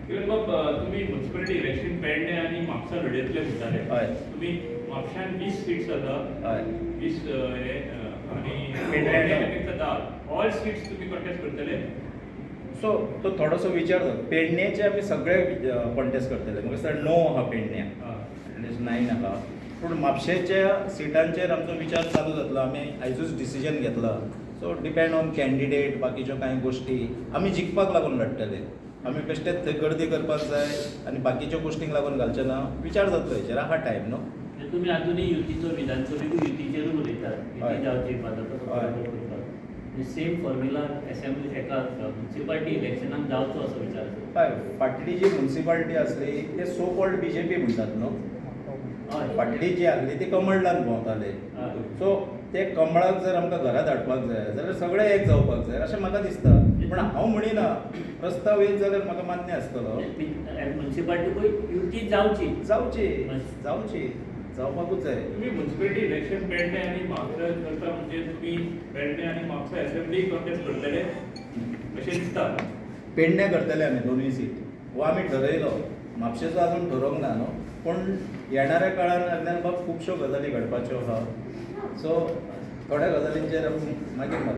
Even बाब तुम्ही municipality election Pedne आणि म्हापसा लढयतले म्हणटाले. हय. तुम्ही म्हापशान 20 सीट्स जाता. हय. 20 हे आणि पेडणे जाता. ऑल सीट्स तुम्ही कॉन्टेस्ट करतले. सो तो थोडोसो विचारतो. पेडणेचे आमी सगळे कॉन्टेस्ट करतले. म्हाका दिसता 9 आहा पेडण्या. एटलीस्ट 9 आहा. पूण म्हापशेच्या सिटांचेर आमचो विचार चालू जातलो. आमी आयजूच डिसिजन घेतला. सो डिपेंड ऑन कॅन्डिडेट, बाकीच्यो कांय गोश्टी. आमी जिखपाक लागून लढटले. आमी बेश्टेच थंय गर्दी करपाक जाय आनी बाकीच्यो गोश्टींक लागून घालचे ना. विचार जातलो हेचेर. आहा टायम न्हू. तुम्ही अजूनही युतीचो विधानसभेक युतीचेर उलयतात. हय. युती जावची पदार्थ सेम फॉर्म्युला असेंब्ली हेका म्युन्सिपालिटी इलेक्शनाक जावचो असो विचार आसा. हय. फाटली जी म्युन्सिपालिटी आसली ते सो कॉल्ड बीजेपी म्हणटात न्हू. हय. फाटली जी आसली ती कमळान भोंवताले. हय. सो ते कमळाक जर आमकां घरा धाडपाक जाय जाल्यार सगळे एक जावपाक जाय अशें म्हाका दिसता. पूण हांव म्हणिना प्रस्ताव येत जाल्यार म्हाका मान्य आसतलो. म्युन्सिपालिटी युती जावची. जावची जावपाकूच जाय. तुम्ही म्युन्सिपालिटी इलेक्शन पेडणे आणि म्हापसा करता म्हणजे तुम्ही पेडणे आणि म्हापसा असेंब्ली कॉन्टेस्ट करतले अशें दिसता. पेडणे करतले आमी दोनूय सीट. हो आमी ठरयलो. म्हापशेचो अजून ठरोवंक ना न्हू. पूण येणाऱ्या काळान अज्ञान बाब खुबश्यो गजाली घडपाच्यो आहा. सो थोड्या गजालींचेर मागीर